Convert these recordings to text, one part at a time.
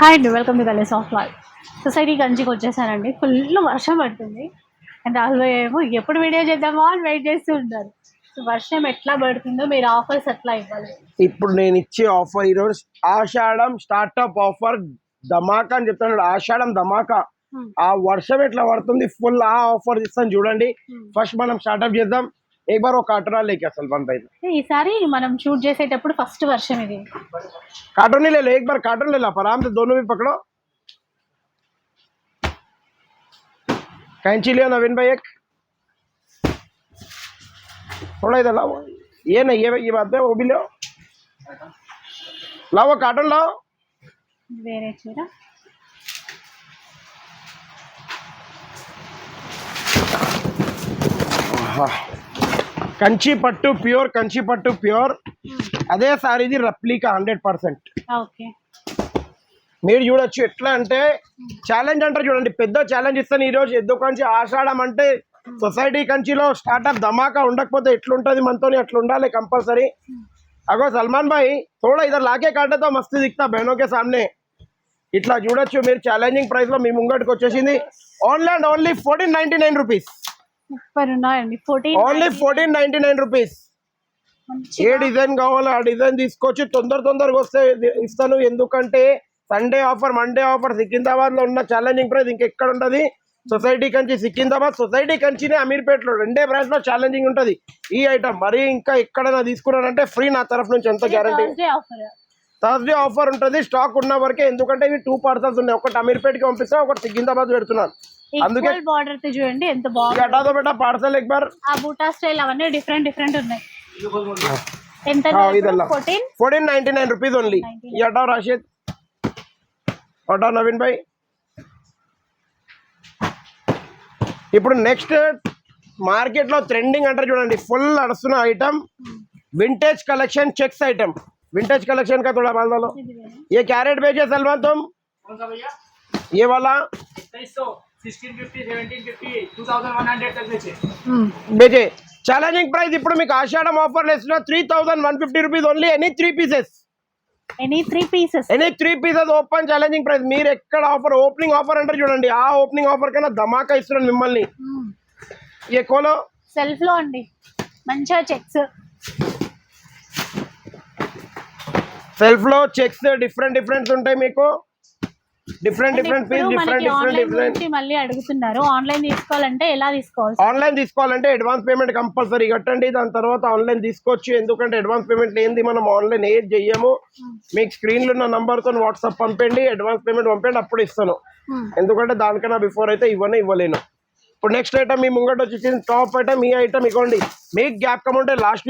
Hi అండి, welcome to కలేస్ of life. Society గంజికి వచ్చేసానండి. ఫుల్ వర్షం పడుతుంది అండ్ రాహుల్ ఏమో ఎప్పుడు వీడియో చేద్దామో అని వెయిట్ చేస్తూ ఉంటారు. సో వర్షం ఎట్లా పడుతుందో మీరు ఆఫర్స్ ఎట్లా ఇవ్వాలి? ఇప్పుడు నేను ఇచ్చే ఆఫర్ ఈరోజు ఆషాఢం స్టార్ట్అప్ ఆఫర్ ధమాకా అని చెప్తున్నాడు. ఆషాఢం ధమాకా. ఆ వర్షం ఎట్లా పడుతుంది ఫుల్ ఆ ఆఫర్ ఇస్తాను చూడండి. ఫస్ట్ మనం స్టార్ట్అప్ చేద్దాం. एक बार वो कार्टून लेके सलमान भाई ఈసారి మనం షూట్ చేసేటప్పుడు ఫస్ట్ వర్షం ఇది. कार्टून ही ले लो, एक बार कार्टून ले लो आराम से, दोनों भी पकड़ो. कैंची लियो नवीन भाई, एक थोड़ा इधर लाओ. ये नहीं है ये बात है, वो भी लो. लाओ कार्टून लाओ. వేరే చీర కంచి పట్టు ప్యూర్, కంచి పట్టు ప్యూర్. అదే సారీది రెప్లికా 100%. ఓకే, మీరు చూడొచ్చు. ఎట్లా అంటే ఛాలెంజ్ అంటారు చూడండి, పెద్ద ఛాలెంజ్ ఇస్తాను ఈరోజు. ఎందుకంచి ఆషాఢం అంటే సొసైటీ కంచిలో స్టార్ట్అప్ ధమాకా ఉండకపోతే ఎట్లుంటుంది మనతోని, అట్లా ఉండాలి కంపల్సరీ. అగో సల్మాన్ భాయ్ थोड़ा इधर लाके काटे तो मस्त दिखता बहनों के सामने. ఇట్లా చూడొచ్చు మీరు. ఛాలెంజింగ్ ప్రైస్ లో మీ ముంగటికి వచ్చేసింది ఆన్లైన్ ఓన్లీ 1499 రూపీస్. సూపర్ ఉన్నాయండి. Only 1499 rupees. ఏ డిజైన్ కావాలో ఆ డిజైన్ తీసుకోవచ్చు. తొందరగా వస్తే ఇస్తాను. ఎందుకంటే Sunday offer, Monday offer. Secunderabad లో ఉన్న ఛాలెంజింగ్ ప్రైస్ ఇంకెక్కడ ఉంటుంది? సొసైటీ కంచి సికింద్రాబాద్, సొసైటీ కంచినే అమీర్పేటలో, రెండే బ్రాంచ్ లో ఛాలెంజింగ్ ఉంటుంది ఈ ఐటమ్. మరి ఇంకా ఎక్కడైనా తీసుకున్నానంటే ఫ్రీ నా తరఫు నుంచి, ఎంత గ్యారంటీ. థర్స్డే ఆఫర్ ఉంటుంది స్టాక్ ఉన్న వరకే. ఎందుకంటే ఇవి 2 పార్సల్స్ ఉన్నాయి, ఒకటి అమీర్పేటకి పంపిస్తా, ఒకటి సికింద్రాబాద్ పెడుతున్నాను. అందుకే బార్డర్ చూడండి ఎంత బాగుంది. हटा दो बेटा पार्सल एक बार. ఆ బూటా స్టైల్ అవన్నీ డిఫరెంట్ ఉన్నాయి. ఎంత? 1499 రూపీస్ ఓన్లీ. ये हटाओ राशिद, हटाओ नवीन भाई. ఇప్పుడు నెక్స్ట్ మార్కెట్ లో ట్రెండింగ్ అంటారు చూడండి, ఫుల్ నడుస్తున్న item vintage collection checks item. Vintage collection का थोड़ा माल डालो. ये क्या रेट बेचे सलमान तुम? कौन सा भैया? ये वाला 2300, 1650, 1750, 2100 तक बेचे. बेचे. ఛాలెంజింగ్ ప్రైస్ ఇప్పుడు మీకు ఆషాఢం ఆఫర్ ఇస్తున్నా 3150 rupees only. Any 3 pieces, any 3 pieces open challenging price. మీరు ఎక్కడ ఆఫర్, ఓపెనింగ్ ఆఫర్ అంటారు చూడండి, ఆ ఓపెనింగ్ ఆఫర్ కన్నా ధమాకా ఇస్తున్నాను మిమ్మల్ని. ఏ కోలో సెల్ఫ్ లో అండి, మంచిగా చెక్స్, సెల్ఫ్ లో చెక్స్ డిఫరెంట్ ఉంటాయి మీకు. Different piece, different. మళ్ళీ అడుగుతున్నారు ఆన్లైన్ తీసుకోవాలంటే ఎలా తీసుకోవాలి? ఆన్లైన్ తీసుకోవాలంటే అడ్వాన్స్ పేమెంట్ కంపల్సరీ కట్టండి. దాని తర్వాత ఆన్లైన్ తీసుకోవచ్చు. ఎందుకంటే అడ్వాన్స్ పేమెంట్ ఏంది, మనం ఆన్లైన్ ఏది చెయ్యము. మీకు స్క్రీన్ లో ఉన్న నంబర్ తో వాట్సాప్ పంపండి, అడ్వాన్స్ పేమెంట్ పంపండి, అప్పుడు ఇస్తాను. ఎందుకంటే దానికన్నా బిఫోర్ అయితే ఇవ్వలేను. ఇప్పుడు నెక్స్ట్ ఐటమ్ మీ ముంగట వచ్చి టాప్ ఐటమ్. ఈ ఐటమ్ ఇవ్వండి. మీకు గ్యాప్ కమ్ముంటే లాస్ట్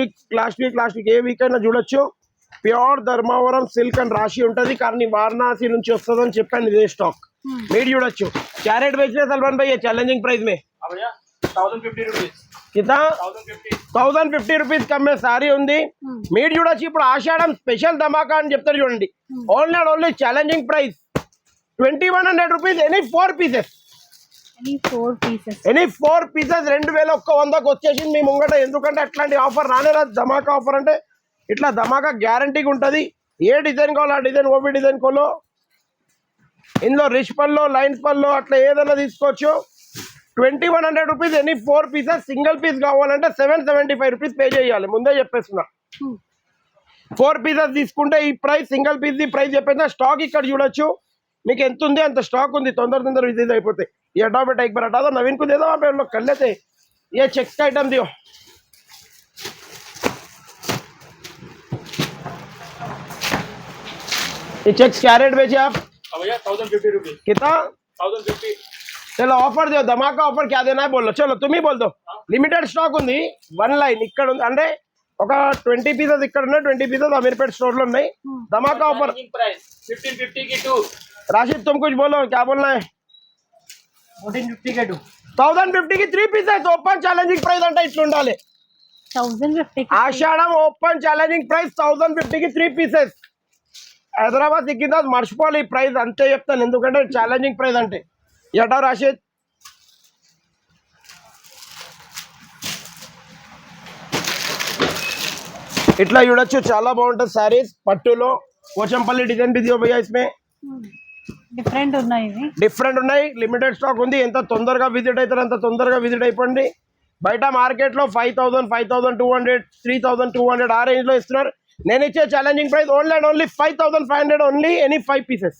వీక్ ఏ వీక్ అయినా చూడొచ్చు. ప్యూర్ ధర్మవరం సిల్క్ అని రాసి ఉంటది, కానీ వారణాసి నుంచి వస్తుందని చెప్పాను. ఇదే స్టాక్ మీరు చూడొచ్చు. క్యారెట్ बेचने सलमान भाई चैलेंजिंग प्राइस में 1050 रुपीस. कितना? 1050 రూపీస్ కమ్మే సారీ ఉంది. మీరు చూడొచ్చు. ఇప్పుడు ఆషాఢం స్పెషల్ ధమాకా అని చెప్తారు చూడండి. Only challenging price 2100 rupees. Any 4 pieces, any 4 pieces 2100కు వచ్చేసింది మీ ముంగట. ఎందుకంటే అట్లాంటి ఆఫర్ రానే రాదు. ధమాకా ఆఫర్ అంటే ఇట్లా ధమాకా గ్యారంటీగా ఉంటుంది. ఏ డిజైన్ కావాలో ఆ డిజైన్, ఓపీ డిజైన్ కోలో. ఇందులో రిచ్ పల్లో, లైన్స్ పల్లో అట్లా ఏదైనా తీసుకోవచ్చు. 2100 rupees any 4 pieces. Single piece కావాలంటే 775 రూపీస్ పే చేయాలి, ముందే చెప్పేస్తున్నా. 4 పీసెస్ తీసుకుంటే ఈ price, single piece the price చెప్పేసిన. స్టాక్ ఇక్కడ చూడొచ్చు, మీకు ఎంత ఉంది అంత స్టాక్ ఉంది. తొందర విజిట్ అయిపోతాయి. ये हटाओ बेटा, एक बार हटा दो. नवीन को दे दो, वहाँ पे हम लोग कर लेते. ये चेक्स का आइटम दियो. ये चेक्स क्या रेट बेचे आप? भैया 1050 रुपीस. कितना? 1050. चलो ऑफर दो, धमाका ऑफर क्या देना है बोलो. चलो तुम ही बोल दो. లిమిటెడ్ స్టాక్ ఉంది. 1 లైన్ ఇక్కడ ఉంది, అంటే ఒక 20 పీసెస్ ఇక్కడ ఉన్నాయి, 20 పీసెస్ అమీర్పేట్ స్టోర్ లో ఉన్నాయి. धमाका ऑफर. प्राइस 1550 की 2. राशिद तुम कुछ बोलो, क्या बोलना है? 1450 के 2. 1050 की 3 పీసెస్. ఓపెన్ ఛాలెంజింగ్ ప్రైస్ అంటే ఇట్లా ఉండాలి. 1050 ఆషాఢం ఓపెన్ ఛాలెంజింగ్ ప్రైస్ 1050 की 3 పీసెస్. హైదరాబాద్ సికింద్రాబాద్ మర్చిపోవాలి ఈ ప్రైస్, అంతే చెప్తాను. ఎందుకంటే ఛాలెంజింగ్ ప్రైస్ అంటే. ఎటో రాషిద్ ఇట్లా చూడొచ్చు, చాలా బాగుంటుంది సారీస్. పట్టులో పోచంపల్లి డిజైన్ भी दियो भैया इसमें. డిఫరెంట్ ఉన్నాయి ఇవి. డిఫరెంట్ ఉన్నాయి, లిమిటెడ్ స్టాక్ ఉంది. ఎంత తొందరగా విజిట్ అవుతారు అంత తొందరగా విజిట్ అయిపోండి. బయట మార్కెట్లో 5,000, 5,200, 3,200 ఆ రేంజ్లో ఇస్తున్నారు. నేను ఇచ్చే challenging price only and only 5,500 only. Any 5 pieces,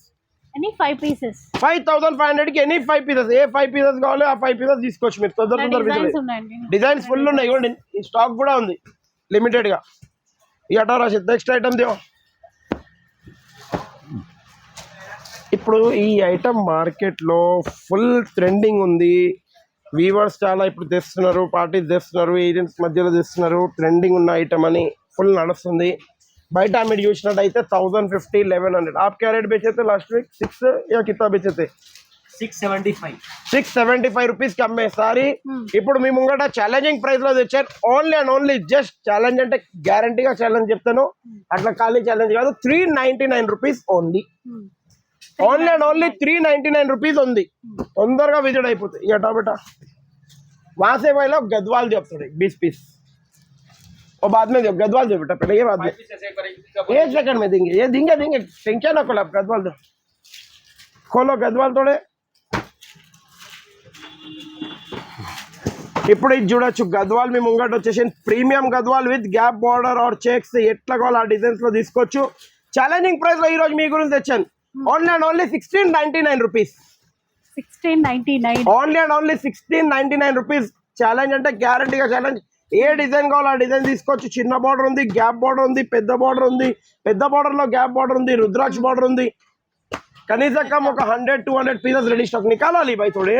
any 5 pieces 5,500కి ఎనీ 5 పీసెస్. ఏ 5 పీసెస్ కావాలో ఆ 5 పీసెస్ తీసుకోవచ్చు మీరు. తొందర డిజైన్స్ ఉన్నాయండి. డిజైన్స్ ఫుల్ ఉన్నాయి. ఇవ్వండి, ఈ స్టాక్ కూడా ఉంది లిమిటెడ్గా. ఈ అటో రాసి నెక్స్ట్ ఐటమ్ దేవో. ఇప్పుడు ఈ ఐటమ్ మార్కెట్లో ఫుల్ ట్రెండింగ్ ఉంది. వీవర్స్ చాలా ఇప్పుడు తెస్తున్నారు, పార్టీస్ తెస్తున్నారు, ఏజెంట్స్ మధ్యలో తెస్తున్నారు. ట్రెండింగ్ ఉన్న ఐటమ్ అని ఫుల్ నడుస్తుంది. బయట మీరు చూసినట్టయితే 1,050, 1,100. आप क्या रेट बेचे थे लास्ट वीक? 6 या कितना बेचे थे? 675. 675 రూపీస్ కి అమ్మే సారీ. ఇప్పుడు మీ ముంగట ఛాలెంజింగ్ ప్రైస్ లో తెచ్చారు. Only and only just challenge అంటే గ్యారంటీగా ఛాలెంజ్ చెప్తాను, అట్లా ఖాళీ ఛాలెంజ్ కాదు. 399 rupees only. Only and only 399 rupees ఉంది. తొందరగా విజిట్ అయిపోతుంది. ఇక టమాటా వాసేవాయిలో గద్వాల్ చెప్తాడు 20 पीस. और बाद में दो गद्वाल दो बेटा, पहले ये बात में 1 सेकंड में देंगे. ये देंगे टेंशन ना खोलो. गद्वाल दो, खोलो गद्वाल थोड़े. ఇప్పుడు ఇది చూడొచ్చు గద్వాల్ మీ ముంగట వచ్చేసి premium Gadwal with gap border or checks ఎట్లా కావాలో ఆ డిజైన్స్ లో తీసుకోవచ్చు. ఛాలెంజింగ్ ప్రైస్ లో ఈ రోజు మీ గురించి తెచ్చాను. Only and only 1699 rupees. 1699 only and only 1699 rupees. Challenge అంటే గ్యారంటీగా ఛాలెంజ్. ఏ డిజైన్ కావాలో ఆ డిజైన్ తీసుకోవచ్చు. చిన్న బార్డర్ ఉంది, గ్యాప్ బార్డర్ ఉంది, పెద్ద బార్డర్ ఉంది. పెద్ద బార్డర్ లో గ్యాప్ బార్డర్ ఉంది, రుద్రాక్ష బార్డర్ ఉంది. కనీసం ఒక 100-200 పీసెస్ రెడీ స్టాక్ నికాలాలి బై తోడే.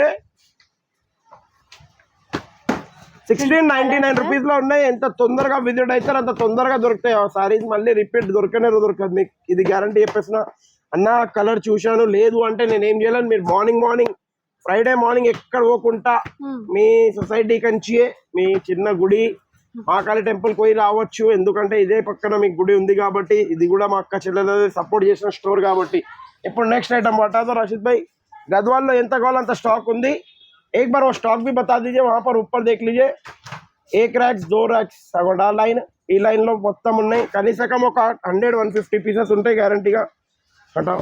1699 రూపీస్ లో ఉన్నాయి. ఎంత తొందరగా విజిట్ అవుతారు అంత తొందరగా దొరుకుతాయి ఆ సారీస్. మళ్ళీ రిపీట్ దొరకదు మీకు. ఇది గ్యారంటీ చెప్పేసిన. అన్న కలర్ చూశాను లేదు అంటే నేను ఏం చేయలేను. మీరు మార్నింగ్ ఫ్రైడే మార్నింగ్ ఎక్కడ పోకుండా మీ సొసైటీ కంచియే మీ చిన్న గుడి మహాకాళి టెంపుల్ పోయి రావచ్చు. ఎందుకంటే ఇదే పక్కన మీకు గుడి ఉంది కాబట్టి. ఇది కూడా మా అక్క చెల్లెలు సపోర్ట్ చేసిన స్టోర్ కాబట్టి. ఇప్పుడు నెక్స్ట్ ఐటమ్ బతాదో రాशिद भाई. గద్వాల్లో ఎంత కావాలో అంత స్టాక్ ఉంది. एक बार वो स्टॉक भी बता दीजिए. वहाँ पर ऊपर देख लीजिए. 1 रैक्स 2 रैक्स सगोड़ा लाइन ఈ లైన్ లో మొత్తం ఉన్నాయి. కనీసం ఒక 100-150 పీసెస్ ఉంటాయి గ్యారంటీగా. హటావ్.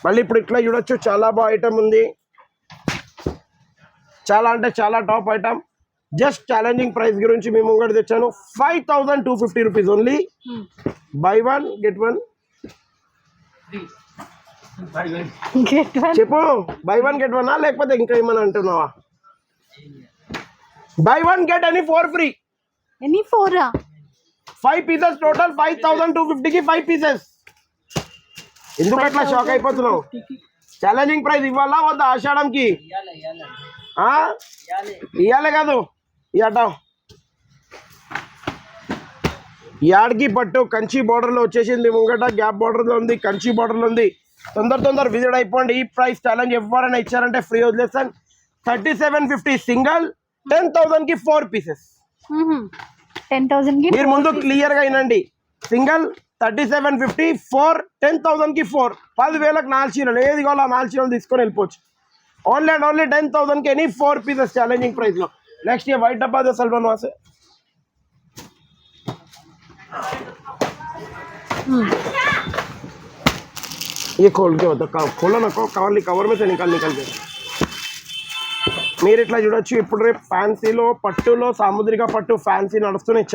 మళ్ళీ ఇప్పుడు ఇట్లా చూడొచ్చు, చాలా బాగా ఐటమ్ ఉంది. చాలా అంటే చాలా top item. Just challenging price గురించి మీ ముంగట తెచ్చాను. 5250 రూపీస్ ఓన్లీ. By 1 get 1. చెప్పు, బై 1 get 1 లేకపోతే ఇంకా ఏమన్నా అంటున్నావా? Buy 1 get any 4 free. Any 4 5 pieces total 5250కి 5 పీసెస్. ఎందుకు అట్లా షాక్ అయిపోతున్నావు? ఛాలెంజింగ్ ప్రైస్ ఇవ్వాలా వద్దా ఆషాఢంకి? ఇవ్వాలి కాదు ఇట. యాడ్కి పట్టు కంచి బార్డర్ లో వచ్చేసింది. ముంగట గ్యాప్ బార్డర్ లో ఉంది, కంచి బార్డర్ లో ఉంది. తొందర విజిట్ అయిపోండి. ఈ ప్రైస్ ఛాలెంజ్ ఎవరైనా ఇచ్చారంటే ఫ్రీ వదిలేస్తాను. 3750 సింగల్. 10,000 కి 4 పీసెస్. 10,000 కి మీరు ముందు క్లియర్ గా వినండి. సింగల్ 3750 4. 10,000 కి 4. 10,000కి 4 చీరలు. ఏది కావాలో 4 చీరలు తీసుకొని వెళ్ళిపోవచ్చు. ఓన్లీ అండ్ ఓన్లీ 10,000 కి ఎనీ 4 పీసెస్ ఛాలెంజింగ్ ప్రైస్ లో. నెక్స్ట్ ये व्हाइट डब्बा दो सलमान वहां से. ये खोल के बताओ. खोलो ना, कवर में से निकाल के. మీరు ఇట్లా చూడొచ్చు. ఇప్పుడు రేపు ఫ్యాన్సీలో పట్టులో సాముద్రిక పట్టు ఫ్యాన్సీ నడుస్తున్నాయి.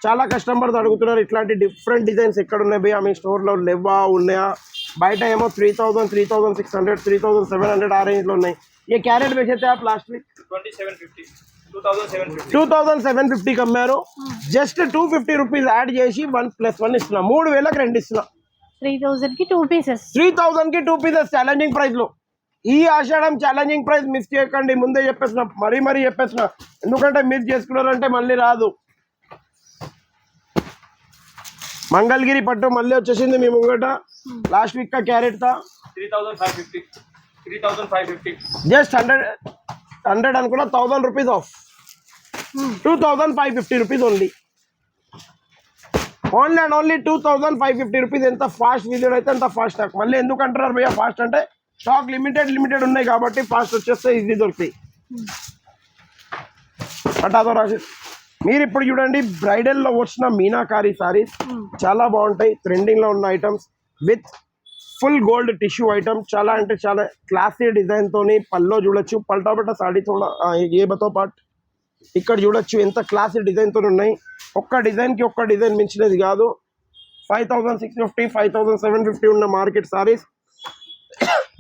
చాలా కస్టమర్స్ అడుగుతున్నారు ఇట్లాంటి డిఫరెంట్ డిజైన్స్ ఎక్కడ ఉన్నాయి భయ్యా మీ స్టోర్లో లేవా, ఉన్నాయా? బయట ఏమో 3,000, 3,600, 3,700 ఆ రేంజ్లో ఉన్నాయి. ये क्या रेट बेचे थे आप लास्ट वीक? 2750 అమ్మారు. జస్ట్ 250 రూపీస్ యాడ్ చేసి 1+1 ఇస్తున్నా. 3,000కి 2 ఇస్తున్నా. 3,000 కి 2 పీసెస్. 3,000 కి 2 పీసెస్ ఛాలెంజింగ్ ప్రైస్ లో. ఈ ఆషాఢం ఛాలెంజింగ్ ప్రైస్ మిస్ చేయకండి. ముందే చెప్పేసిన, మరీ చెప్పేసిన. ఎందుకంటే మిస్ చేసుకున్నారంటే మళ్ళీ రాదు. మంగళగిరి పట్టు మళ్ళీ వచ్చేసింది మీ ముంగట. లాస్ట్ వీక్ కా క్యారెట్ తా 3,550. జస్ట్ 100 అనుకున్నా 1,000 rupees of. 2,550 rupees only. Only and only 2,550 rupees. ఎంత ఫాస్ట్ విజిట్ అయితే అంత ఫాస్ట్ స్టాక్. మళ్ళీ ఎందుకు అంటున్నారు భయ్యా ఫాస్ట్ అంటే స్టాక్ లిమిటెడ్ ఉన్నాయి కాబట్టి ఫాస్ట్ వచ్చేస్తే ఈజీ దొరుకుతాయి. అటాదో రాసి. మీరు ఇప్పుడు చూడండి బ్రైడల్లో వచ్చిన మీనాకారి సారీస్ చాలా బాగుంటాయి. ట్రెండింగ్ లో ఉన్న items with full gold tissue item, చాలా అంటే చాలా క్లాసీ డిజైన్ తోని పల్లో చూడొచ్చు, పల్టా బట్ట సాడీ తోడా ఏ బతో పాటు ఇక్కడ చూడొచ్చు ఎంత క్లాసీ డిజైన్ తో ఉన్నాయి. ఒక్క డిజైన్ కి ఒక్క డిజైన్ మించినది కాదు. 5650 5750 ఉన్న market saris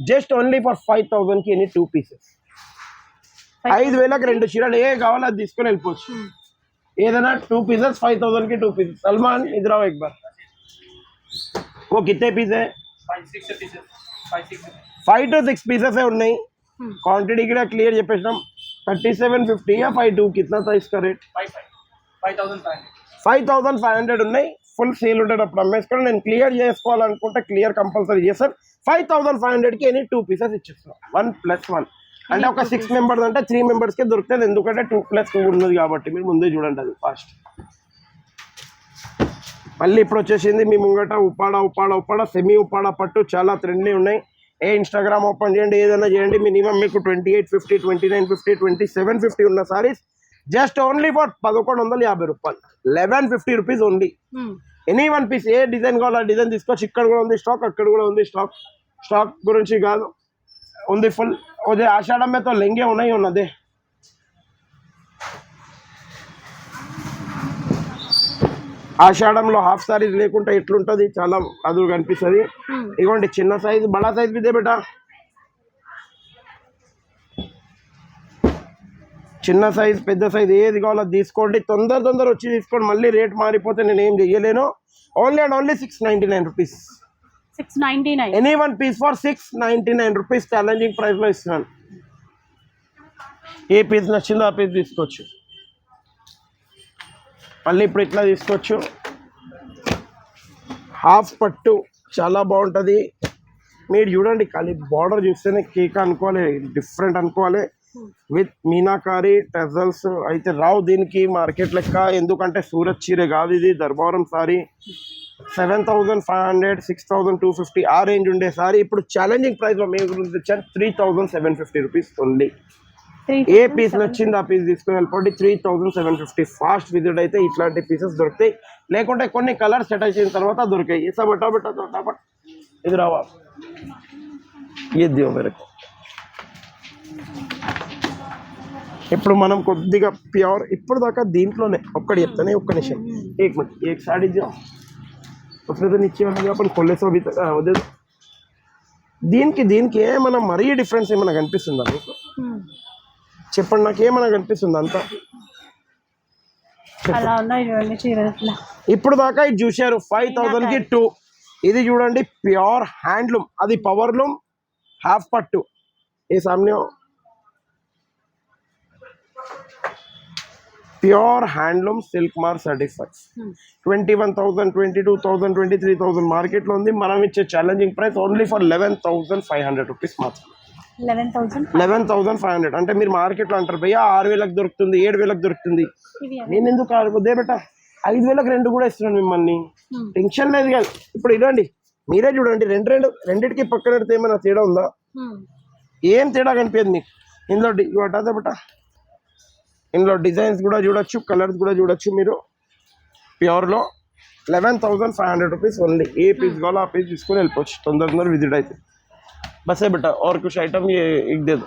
just only for 5000 కి ఎనీ 2 పీసెస్. 5000కి 2 చీరలు ఏ కావాలో అది తీసుకొని వెళ్ళిపోవచ్చు. ఏదైనా 2 పీసెస్ 5000 की 2 पीसेस. सलमान इधर आओ एक बार. वो कितने पीस है? 5-6 pieces. 5-6. 5 to 6 पीसेस है उन्हें. क्वांटिटी की क्लियर చెప్పేసాం. 3750 या 52 कितना था इसका रेट? 5,500. 5500 ఉన్నాయి. ఫుల్ సేల్ ఉండేటప్పుడు అమ్మేసుకొని నేను క్లియర్ చేసుకోవాలనుకుంటే క్లియర్ కంపల్సరీ చేస్తారు. 5500 కి ఎనీ 2 పీసెస్ ఇచ్చేస్తాం. 1+1 అంటే ఒక 6 మెంబర్స్ అంటే 3 మెంబర్స్ కే దొరుకుతుంది. ఎందుకంటే 2+2 ఉన్నది కాబట్టి మీరు ముందే చూడండి అది ఫాస్ట్. మళ్ళీ ఇప్పుడు వచ్చేసింది మీ ముంగట ఉప్పాడ సెమీ ఉప్పాడ పట్టు చాలా ట్రెండ్లీ ఉన్నాయి. ఏ ఇన్స్టాగ్రామ్ ఓపెన్ చేయండి, ఏదైనా చేయండి, మినిమం మీకు 2850 2950 2750 ఉన్న సారీస్ జస్ట్ ఓన్లీ ఫర్ 1150 రూపాయలు. 1150 రూపీస్ ఓన్లీ. ఎనీ 1 పీస్ ఏ డిజైన్ కావాలో ఆ డిజైన్ తీసుకోవచ్చు. ఇక్కడ కూడా ఉంది స్టాక్, అక్కడ కూడా ఉంది స్టాక్. స్టాక్ గురించి కాదు, ఉంది ఫుల్. ఓదే ఆషాఢం మే తో లెంగే ఉన్నాయి ఉన్నదే. ఆషాఢంలో హాఫ్ సారీస్ లేకుంటే ఎట్లుంటది, చాలా అదురు కనిపిస్తుంది. ఇగోండి చిన్న సైజ్ బడా సైజ్ ఇదే బేటా. చిన్న సైజ్ పెద్ద సైజ్ ఏది కావాలో తీసుకోండి. తొందర వచ్చి తీసుకోండి. మళ్ళీ రేట్ మారిపోతే నేను ఏం చెయ్యలేను. Only and only 699 rupees. 699. Any 1 piece for 699 rupees. Challenging price లో ఇస్తున్నాను. ఏ పీస్ నచ్చిందో ఆ పీస్ తీసుకోవచ్చు. మళ్ళీ ఇప్పుడు ఇట్లా తీసుకోవచ్చు. హాఫ్ పట్టు చాలా బాగుంటుంది. మీరు చూడండి, ఖాళీ బార్డర్ చూస్తేనే కేక్ అనుకోవాలి, డిఫరెంట్ అనుకోవాలి. విత్ మీనాకారి టెజల్స్ అయితే రావు దీనికి మార్కెట్ లెక్క. ఎందుకంటే సూరత్ చీర కాదు ఇది, ధర్మవరం సారీ. 7500 6250 ఆ రేంజ్ ఉండే సారీ ఇప్పుడు ఛాలెంజింగ్ ప్రైస్ లో మేము గురించి తెచ్చాను. 3750 రూపీస్ ఓన్లీ. ఏ పీస్ నచ్చింది ఆ పీస్ తీసుకుని వెళ్ళిపోండి. 3750. ఫాస్ట్ విజిట్ అయితే ఇట్లాంటి పీసెస్ దొరుకుతాయి. లేకుంటే కొన్ని కలర్ సెట్ అయిన తర్వాత దొరికాయి. ఏసా బట్టా ఇది రావా ఏది మేరకు. ఇప్పుడు మనం కొద్దిగా ప్యూర్ ఇప్పుడు దాకా దీంట్లోనే ఒక్కటి చెప్తానే ఒక్క నిమిషం. ఏక్ మినిట్ ఏక్ సాడీ జాओ उसमें तो नीचे वाला अपन खोले सो अभी तक దీనికి ఏమైనా మరీ డిఫరెన్స్ ఏమైనా కనిపిస్తుందా మీకు? చెప్పండి, నాకు ఏమైనా కనిపిస్తుందా? అంతా ఇప్పుడు దాకా ఇది చూశారు 5000 కి 2. ఇది చూడండి ప్యూర్ హ్యాండ్లూమ్, అది పవర్లూమ్ హాఫ్ పట్టు. ఏ సామ్నే ప్యూర్ హ్యాండ్లూమ్ సిల్క్ మార్ సర్టిఫైడ్. 21,000 22,000 23,000 మార్కెట్లో ఉంది. మనం ఇచ్చే challenging price only for 11,500 rupees మాత్రం. 11,500 అంటే మీరు మార్కెట్లో అంటారు భయ్యా 6,000కి దొరుకుతుంది 7,000కి దొరుకుతుంది. నేను ఎందుకు అదే బెట 5,000కి 2 కూడా ఇస్తున్నాను మిమ్మల్ని. టెన్షన్ లేదు కదా. ఇప్పుడు ఇదండి మీరే చూడండి, రెండింటికి పక్కన పెడితే ఏమైనా తేడా ఉందా? ఏం తేడా కనిపించదు మీకు. ఇందులో అదే బెట ఇందులో డిజైన్స్ కూడా చూడొచ్చు, కలర్స్ కూడా చూడొచ్చు మీరు. ప్యూర్లో 11,500 రూపీస్ ఓన్లీ. ఏ పీస్ కావాలో ఆ పీస్ తీసుకొని వెళ్ళిపోవచ్చు. తొందర విజిట్ అయితే बस है बेटा. और कुछ आइटम ये एक दे दो.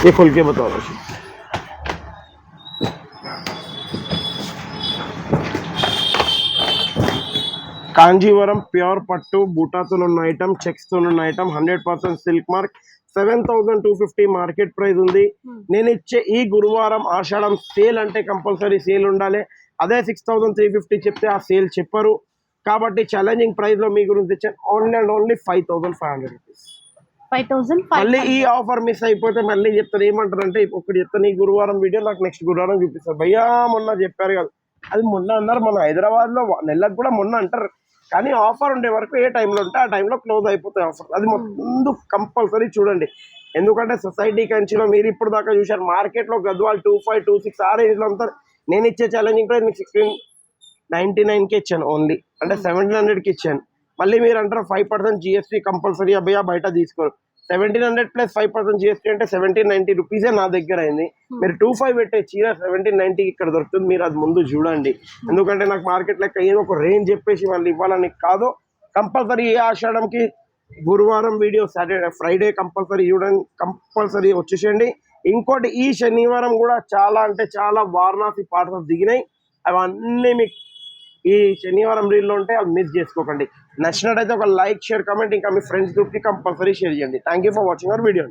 ये खोल के बताओ बस. కాంజీవరం ప్యూర్ పట్టు బూటాతో ఉన్న ఐటమ్, చెక్స్తో ఉన్న item, 100% silk mark. 7,250 market price ఉంది. నేను ఇచ్చే ఈ గురువారం ఆషాఢం సేల్ అంటే కంపల్సరీ సేల్ ఉండాలి. అదే 6,350 చెప్తే ఆ సేల్ చెప్పరు. కాబట్టి ఛాలెంజింగ్ ప్రైస్ లో మీ గురించి తెచ్చాను. Only and only 5,500 rupees. 5,500. మళ్ళీ ఈ ఆఫర్ మిస్ అయిపోతే మళ్ళీ చెప్తారు. ఏమంటారంటే ఒకటి చెప్తాను, ఈ గురువారం వీడియో నాకు నెక్స్ట్ గురువారం చూపిస్తారు. భయ్యా మొన్న చెప్పారు కదా, అది మొన్న అన్నారు. మన హైదరాబాద్ లో నెలకు కూడా మొన్న అంటారు. కానీ ఆఫర్ ఉండే వరకు ఏ టైంలో ఉంటే ఆ టైంలో క్లోజ్ అయిపోతాయి ఆఫర్. అది ముందు కంపల్సరీ చూడండి. ఎందుకంటే సొసైటీ కంచిలో మీరు ఇప్పుడు దాకా చూసారు. మార్కెట్ లో గద్వాల్ 25 26 ఆ రేంజ్ లో అంతా. నేను ఇచ్చే ఛాలెంజింగ్ ప్రైస్ మీకు 1699కి ఇచ్చాను ఓన్లీ. అంటే 1,700కి ఇచ్చాను. మళ్ళీ మీరు అంటారు 5% GST కంపల్సరీ అబ్బాయి బయట తీసుకోరు. 1700 ప్లస్ 5% జిఎస్టీ అంటే 1790 రూపీసే నా దగ్గర అయింది. మీరు 25 పెట్టే చీర 1790 ఇక్కడ దొరుకుతుంది. మీరు అది ముందు చూడండి, ఎందుకంటే నాకు మార్కెట్ లెక్క ఏదో ఒక రేంజ్ చెప్పేసి వాళ్ళు ఇవ్వాలని కాదు. కంపల్సరీ ఏ ఆషాఢంకి గురువారం వీడియో, సాటర్డే ఫ్రైడే కంపల్సరీ చూడండి, కంపల్సరీ వచ్చేసేయండి. ఇంకోటి ఈ శనివారం కూడా చాలా అంటే చాలా వారణాసి పార్సల్స్ దిగినాయి. అవన్నీ మీకు ఈ శనివారం రీల్లో ఉంటే అవి మిస్ చేసుకోకండి. నచ్చినట్టయితే ఒక లైక్, షేర్, కామెంట్, ఇంకా మీ ఫ్రెండ్స్ గ్రూప్కి కంపల్సరీ షేర్ చేయండి. Thank you for watching our video.